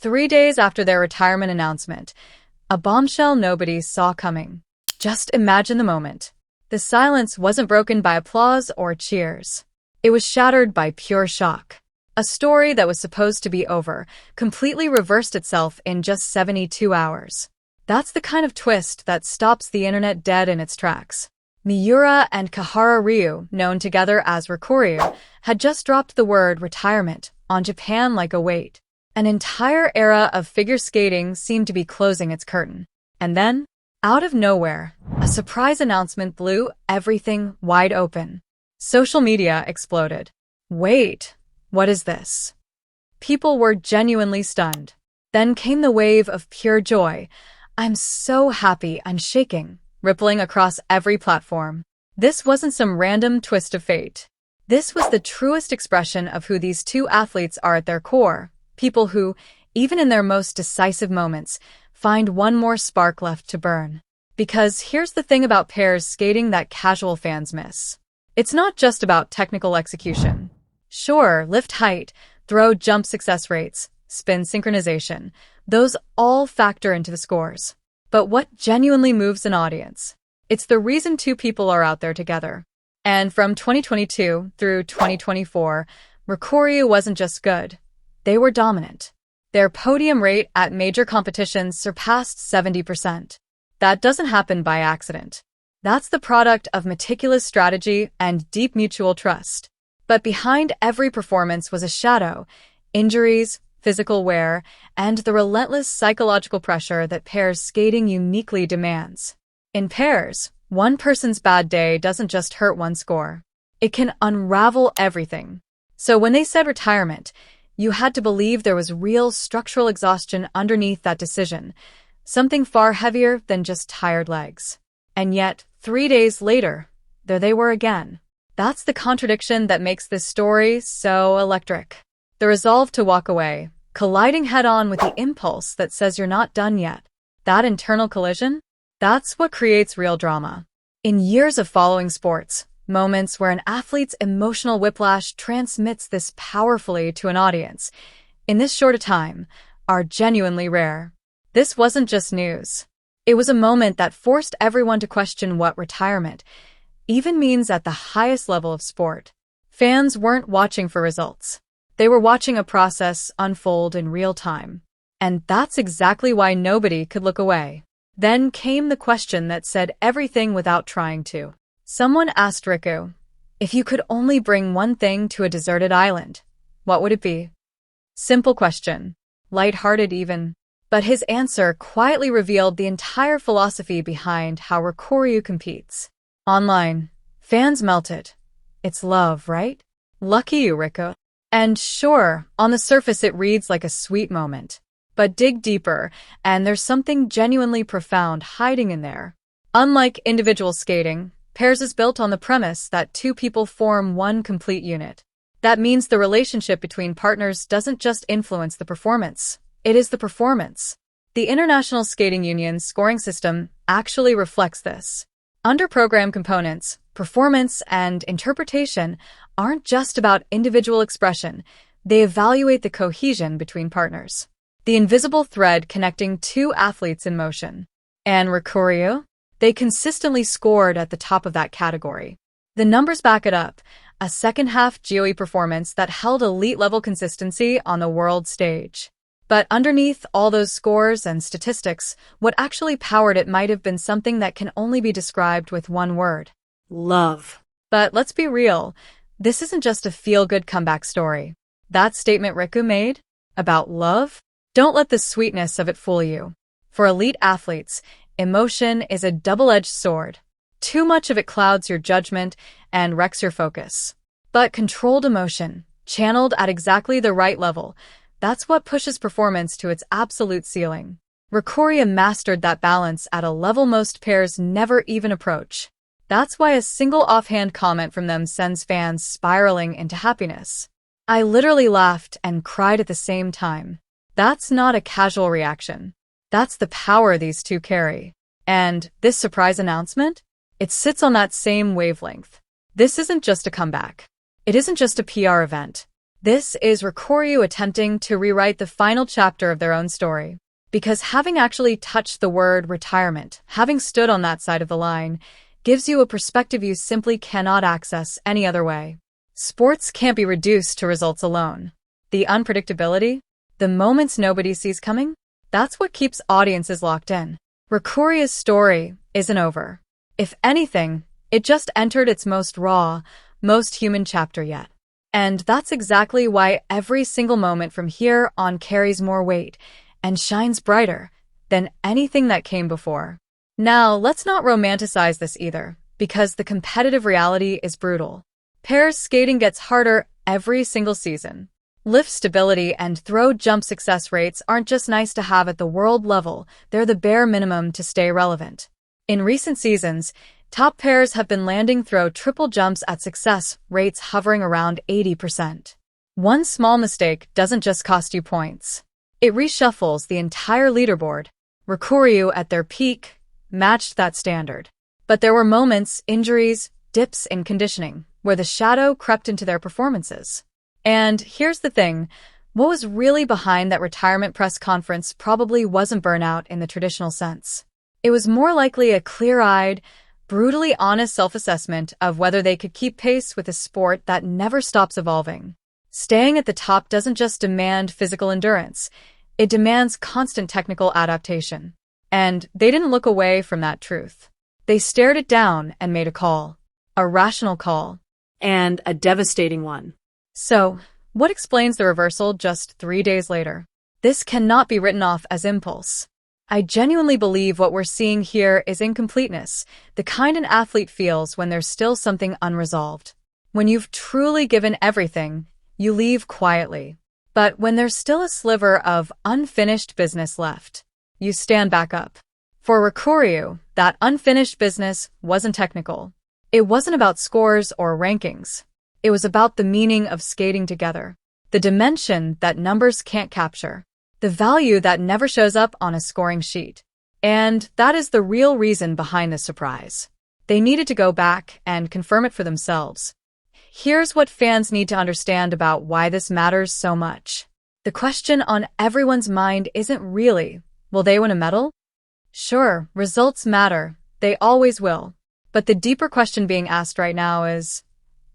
3 days after their retirement announcement, a bombshell nobody saw coming. Just imagine the moment. The silence wasn't broken by applause or cheers. It was shattered by pure shock. A story that was supposed to be over completely reversed itself in just 72 hours. That's the kind of twist that stops the internet dead in its tracks. Miura and Kihara Ryu, known together as Riku, had just dropped the word retirement on Japan like a weight. An entire era of figure skating seemed to be closing its curtain. And then, out of nowhere, a surprise announcement blew everything wide open. Social media exploded. Wait, what is this? People were genuinely stunned. Then came the wave of pure joy. I'm so happy, I'm shaking, rippling across every platform. This wasn't some random twist of fate. This was the truest expression of who these two athletes are at their core. People who, even in their most decisive moments, find one more spark left to burn. Because here's the thing about pairs skating that casual fans miss. It's not just about technical execution. Sure, lift height, throw jump success rates, spin synchronization, those all factor into the scores. But what genuinely moves an audience? It's the reason two people are out there together. And from 2022 through 2024, Riku wasn't just good. They were dominant. Their podium rate at major competitions surpassed 70%. That doesn't happen by accident. That's the product of meticulous strategy and deep mutual trust. But behind every performance was a shadow, injuries, physical wear, and the relentless psychological pressure that pairs skating uniquely demands. In pairs, one person's bad day doesn't just hurt one score. It can unravel everything. So when they said retirement, you had to believe there was real structural exhaustion underneath that decision, something far heavier than just tired legs. And yet, 3 days later, there they were again. That's the contradiction that makes this story so electric. The resolve to walk away, colliding head-on with the impulse that says you're not done yet. That internal collision? That's what creates real drama. In years of following sports, moments where an athlete's emotional whiplash transmits this powerfully to an audience, in this short a time, are genuinely rare. This wasn't just news. It was a moment that forced everyone to question what retirement even means at the highest level of sport. Fans weren't watching for results. They were watching a process unfold in real time. And that's exactly why nobody could look away. Then came the question that said everything without trying to. Someone asked Riku, if you could only bring one thing to a deserted island, what would it be? Simple question. Lighthearted even. But his answer quietly revealed the entire philosophy behind how Riku competes. Online, fans melted. It's love, right? Lucky you, Riku. And sure, on the surface it reads like a sweet moment. But dig deeper, and there's something genuinely profound hiding in there. Unlike individual skating, pairs is built on the premise that two people form one complete unit. That means the relationship between partners doesn't just influence the performance. It is the performance. The International Skating Union's scoring system actually reflects this. Under-program components, performance, and interpretation aren't just about individual expression. They evaluate the cohesion between partners. The invisible thread connecting two athletes in motion. And Riku, they consistently scored at the top of that category. The numbers back it up. A second-half GOE performance that held elite-level consistency on the world stage. But underneath all those scores and statistics, what actually powered it might have been something that can only be described with one word. Love. But let's be real, this isn't just a feel-good comeback story. That statement Riku made about love? Don't let the sweetness of it fool you. For elite athletes, emotion is a double-edged sword. Too much of it clouds your judgment and wrecks your focus. But controlled emotion, channeled at exactly the right level, that's what pushes performance to its absolute ceiling. Riku mastered that balance at a level most pairs never even approach. That's why a single offhand comment from them sends fans spiraling into happiness. I literally laughed and cried at the same time. That's not a casual reaction. That's the power these two carry. And this surprise announcement? It sits on that same wavelength. This isn't just a comeback. It isn't just a PR event. This is Rikoryu attempting to rewrite the final chapter of their own story. Because having actually touched the word retirement, having stood on that side of the line, gives you a perspective you simply cannot access any other way. Sports can't be reduced to results alone. The unpredictability, the moments nobody sees coming, that's what keeps audiences locked in. Rikuryu's story isn't over. If anything, it just entered its most raw, most human chapter yet. And that's exactly why every single moment from here on carries more weight and shines brighter than anything that came before. Now, let's not romanticize this either, because the competitive reality is brutal. Pairs skating gets harder every single season. Lift stability and throw jump success rates aren't just nice to have at the world level, they're the bare minimum to stay relevant. In recent seasons, top pairs have been landing throw triple jumps at success rates hovering around 80%. One small mistake doesn't just cost you points. It reshuffles the entire leaderboard. Rikuryu, at their peak, matched that standard. But there were moments, injuries, dips in conditioning, where the shadow crept into their performances. And here's the thing, what was really behind that retirement press conference probably wasn't burnout in the traditional sense. It was more likely a clear-eyed, brutally honest self-assessment of whether they could keep pace with a sport that never stops evolving. Staying at the top doesn't just demand physical endurance, it demands constant technical adaptation. And they didn't look away from that truth. They stared it down and made a call. A rational call. And a devastating one. So, what explains the reversal just 3 days later? This cannot be written off as impulse. I genuinely believe what we're seeing here is incompleteness, the kind an athlete feels when there's still something unresolved. When you've truly given everything, you leave quietly. But when there's still a sliver of unfinished business left, you stand back up. For Rikuryu, that unfinished business wasn't technical. It wasn't about scores or rankings. It was about the meaning of skating together, the dimension that numbers can't capture, the value that never shows up on a scoring sheet. And that is the real reason behind this surprise. They needed to go back and confirm it for themselves. Here's what fans need to understand about why this matters so much. The question on everyone's mind isn't really, will they win a medal? Sure, results matter. They always will. But the deeper question being asked right now is,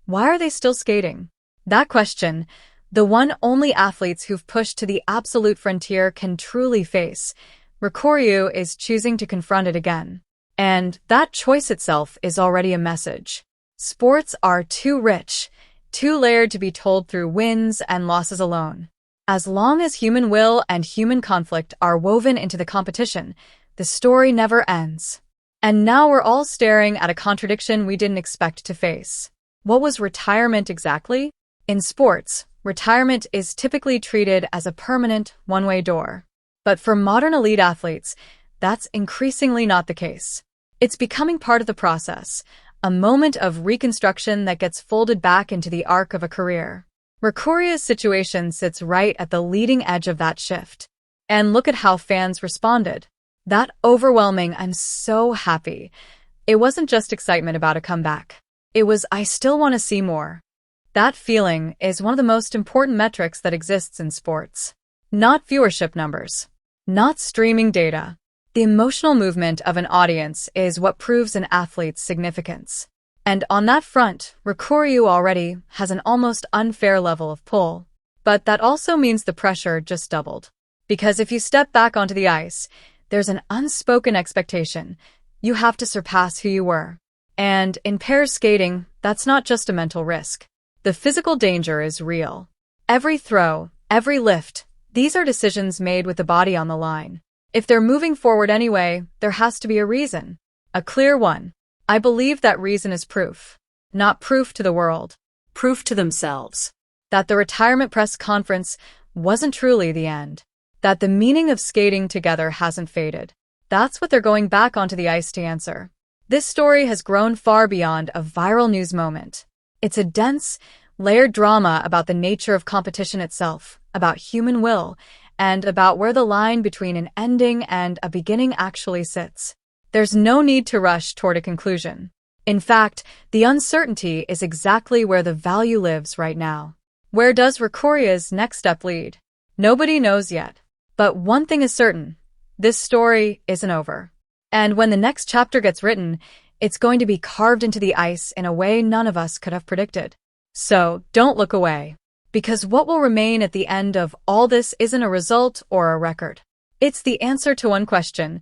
why are they still skating? That question, the one only athletes who've pushed to the absolute frontier can truly face, Rikuryu is choosing to confront it again. And that choice itself is already a message. Sports are too rich, too layered to be told through wins and losses alone. As long as human will and human conflict are woven into the competition, the story never ends. And now we're all staring at a contradiction we didn't expect to face. What was retirement exactly? In sports, retirement is typically treated as a permanent, one-way door. But for modern elite athletes, that's increasingly not the case. It's becoming part of the process, a moment of reconstruction that gets folded back into the arc of a career. Rikuryu's situation sits right at the leading edge of that shift. And look at how fans responded. That overwhelming, "I'm so happy." It wasn't just excitement about a comeback. It was, "I still want to see more." That feeling is one of the most important metrics that exists in sports. Not viewership numbers. Not streaming data. The emotional movement of an audience is what proves an athlete's significance. And on that front, Rikuryu already has an almost unfair level of pull. But that also means the pressure just doubled. Because if you step back onto the ice, there's an unspoken expectation. You have to surpass who you were. And in pair skating, that's not just a mental risk. The physical danger is real. Every throw, every lift, these are decisions made with the body on the line. If they're moving forward anyway, there has to be a reason. A clear one. I believe that reason is proof. Not proof to the world. Proof to themselves. That the retirement press conference wasn't truly the end. That the meaning of skating together hasn't faded. That's what they're going back onto the ice to answer. This story has grown far beyond a viral news moment. It's a dense, layered drama about the nature of competition itself, about human will, and about where the line between an ending and a beginning actually sits. There's no need to rush toward a conclusion. In fact, the uncertainty is exactly where the value lives right now. Where does Rikuria's next step lead? Nobody knows yet. But one thing is certain. This story isn't over. And when the next chapter gets written, it's going to be carved into the ice in a way none of us could have predicted. So, don't look away. Because what will remain at the end of all this isn't a result or a record. It's the answer to one question.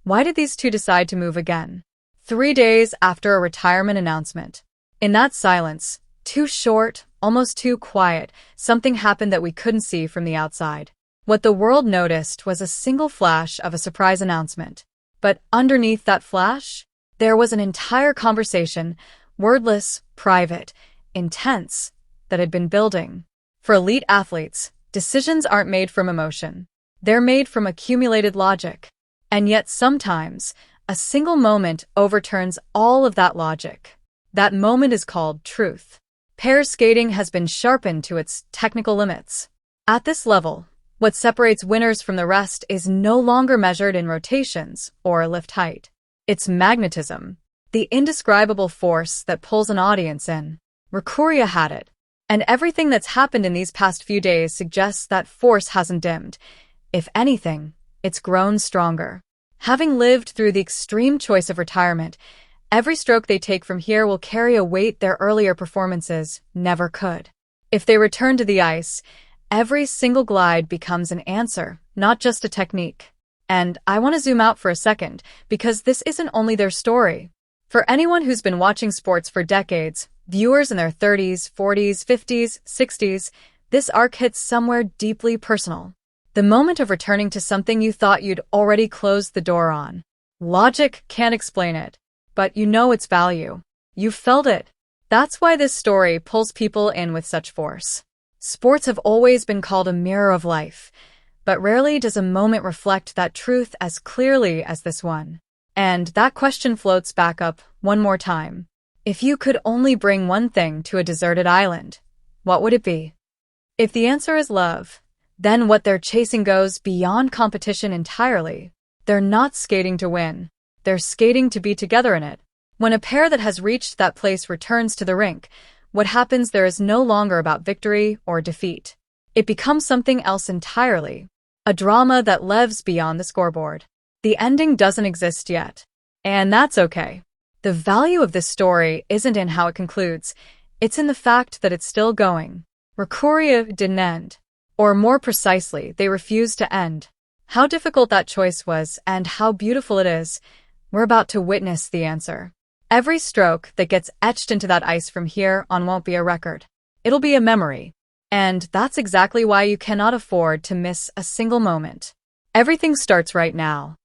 Why did these two decide to move again? 3 days after a retirement announcement. In that silence, too short, almost too quiet, something happened that we couldn't see from the outside. What the world noticed was a single flash of a surprise announcement. But underneath that flash, there was an entire conversation, wordless, private, intense, that had been building. For elite athletes, decisions aren't made from emotion. They're made from accumulated logic. And yet sometimes, a single moment overturns all of that logic. That moment is called truth. Pair skating has been sharpened to its technical limits. At this level, what separates winners from the rest is no longer measured in rotations or lift height. It's magnetism, the indescribable force that pulls an audience in. Rikuria had it. And everything that's happened in these past few days suggests that force hasn't dimmed. If anything, it's grown stronger. Having lived through the extreme choice of retirement, every stroke they take from here will carry a weight their earlier performances never could. If they return to the ice, every single glide becomes an answer, not just a technique. And I want to zoom out for a second, because this isn't only their story. For anyone who's been watching sports for decades, viewers in their 30s, 40s, 50s, 60s, this arc hits somewhere deeply personal. The moment of returning to something you thought you'd already closed the door on. Logic can't explain it, but you know its value. You've felt it. That's why this story pulls people in with such force. Sports have always been called a mirror of life, but rarely does a moment reflect that truth as clearly as this one. And that question floats back up one more time. If you could only bring one thing to a deserted island, what would it be? If the answer is love, then what they're chasing goes beyond competition entirely. They're not skating to win. They're skating to be together in it. When a pair that has reached that place returns to the rink, what happens there is no longer about victory or defeat. It becomes something else entirely. A drama that lives beyond the scoreboard. The ending doesn't exist yet. And that's okay. The value of this story isn't in how it concludes. It's in the fact that it's still going. Rikuria didn't end. Or more precisely, they refused to end. How difficult that choice was and how beautiful it is, we're about to witness the answer. Every stroke that gets etched into that ice from here on won't be a record. It'll be a memory. And that's exactly why you cannot afford to miss a single moment. Everything starts right now.